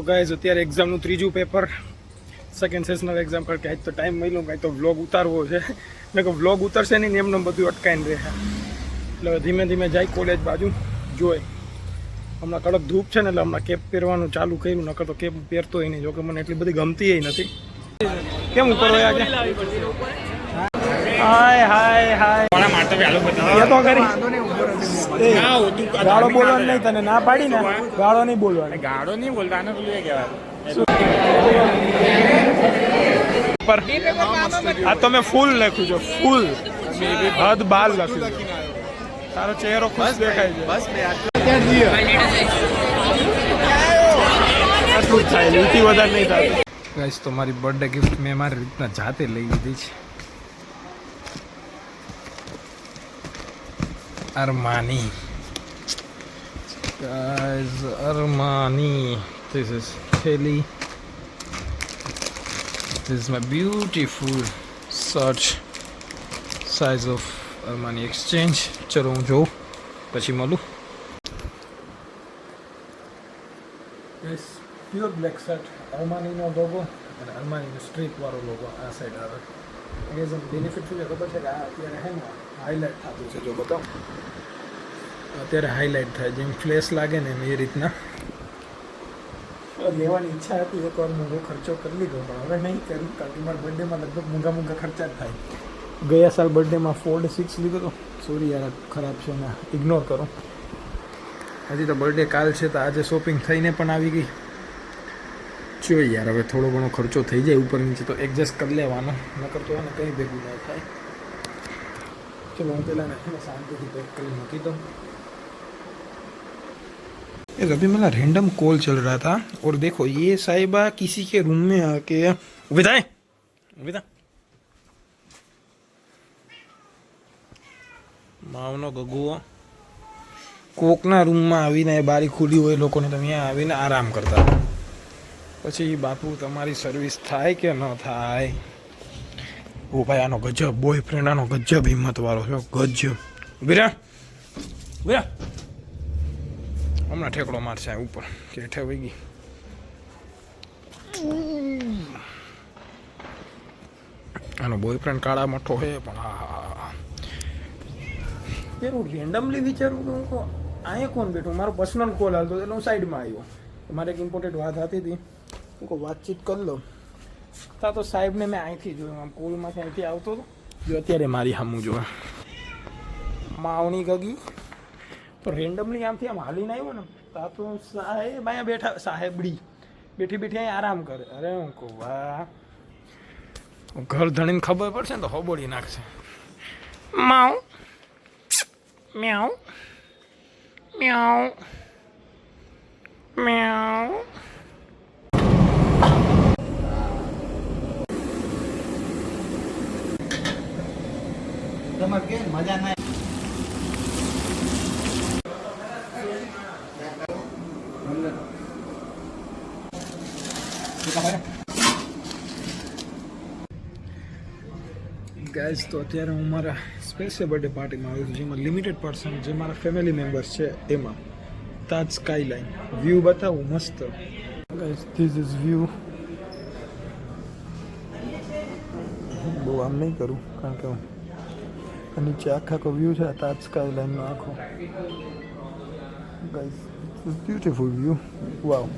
તો ગાઈઝ અત્યારે એક્ઝામનું ત્રીજું પેપર સેકન્ડ સેશનલ એક્ઝામ કારણ કે આજ તો ટાઈમ મળ્યો કાંઈ તો વ્લોગ ઉતારવો છે મેં કહું વ્લોગ ઉતરશે નહીં ને એમને બધું અટકાઈને રહે એટલે ધીમે ધીમે જાય કોલેજ બાજુ જોઈ હમણાં કડક ધૂપ છે ને એટલે હમણાં કેપ પહેરવાનું ચાલુ કર્યું નકર તો કેપ પહેરતો નહીં જોકે મને એટલી બધી ગમતી નથી કેમ ઉપર હોય આજે હાય હાય હાય તો કરી ગાળો બોલવાનું નહીં તને ના પાડી ને ગાળો નહીં બોલવાની ગાળો નહીં બોલતા આને પેલું એ કહેવાય આ તો મેં ફૂલ લખ્યું છે ફૂલ હદ બાર લખ્યું છે તારો ચહેરો ખુશ દેખાય છે બસ આટલું જ થાય લીટી વધારે નહીં થતું ગાઈસ તો મારી બર્થડે ગિફ્ટ મેં મારી રીતના જાતે લઈ લીધી છે Armani guys Armani this is Kelly this is my beautiful search size of Armani exchange ચલો હું જોઉં પછી મળું guys pure black shirt Armani નો લોગો અને Armani નો સ્ટ્રીપ વાળો લોગો આ સાઈડ આવે ગાઈસ બેનિફિટ શું છે ખબર છે કે આ અત્યારે હે ને હાઇલાઇટ થતું છે જો બતાવો અત્યારે હાઇલાઇટ થાય જેમ ફ્લેશ લાગે ને એમ એ રીતના લેવાની ઈચ્છા હતી એકવાર મોંઘો ખર્ચો કરી લીધો પણ હવે નહીં કરું કારણ કે મારા બર્થડેમાં લગભગ મોંઘા ખર્ચા જ થાય ગયા સાલ બર્થડેમાં ફોર્ડ 6 લીધો હતો સોરી યાર ખરાબ છે ને ઇગ્નોર કરો હજી તો બર્થડે કાલ છે તો આજે શોપિંગ થઈને પણ આવી ગઈ જોઈએ યાર હવે થોડો ઘણો ખર્ચો થઈ જાય ઉપર નીચે તો એડજસ્ટ કરી લેવાનો નકર તો એને કંઈ ભેગું ના થાય चलो हम पहला शांति से पैक कर मूकी दो अभी मेरा रैंडम कॉल चल रहा था और देखो ये साहिबा किसी के रूम में आके उबिता मावनो गगुओ कोकना रूम में आवीने बारी खुली હોય લોકોને તમે અહીંયા આવીને આરામ કરતા પછી બાપુ તમારી સર્વિસ થાય કે ન થાય ઓ ભાઈ આનો ગજબ બોયફ્રેન્ડ આનો ગજબ હિંમત વાળો છે ગજબ વિરા વિરા હમણાં ઠેકડો મારશે ઉપર કે હેઠે વહી ગઈ આનો બોયફ્રેન્ડ કાળા મઠો છે પણ હા હું રેન્ડમલી વિચારું તો હું અહીંયા કોણ બેઠું મારો પર્સનલ કોલ હાલતો એટલે હું સાઈડમાં આવ્યો મારે એક ઇમ્પોર્ટન્ટ વાત હતી હતી હું વાતચીત કરી લો તા તો સાહેબને મેં અહીંથી જોયું આમ પુલમાંથી અહીંથી આવતો હતો જો અત્યારે મારી સામું જોવા માવણી ગગી તો રેન્ડમલી આમથી આમ હાલીને આવ્યો ને તા તો સાહેબ અહીંયા બેઠા સાહેબડી બેઠી બેઠી અહીંયા આરામ કરે અરે હું કહું વાહ ઘર ધણીને ખબર પડશે ને તો હોબોડી નાખશે માવ મ્યાઉ મ્યાઉ મ્યાઉ તમારે કે મજા ના ગાઈઝ તો અત્યારે હું મારા સ્પેશિયલ બર્થડે પાર્ટીમાં આવ્યો છું જેમાં લિમિટેડ પર્સન જે મારા ફેમિલી મેમ્બર્સ છે એમાં તાજ સ્કાયલાઇન વ્યૂ બતાવું મસ્ત ગાઈઝ ધીસ ઇઝ વ્યૂ બહુ આમ નહીં કરું કારણ કે નીચે આખો વ્યૂ છે તાજ સ્કાયલાઇનનો આખો ગાઈઝ બ્યુટીફુલ વ્યૂ વાવ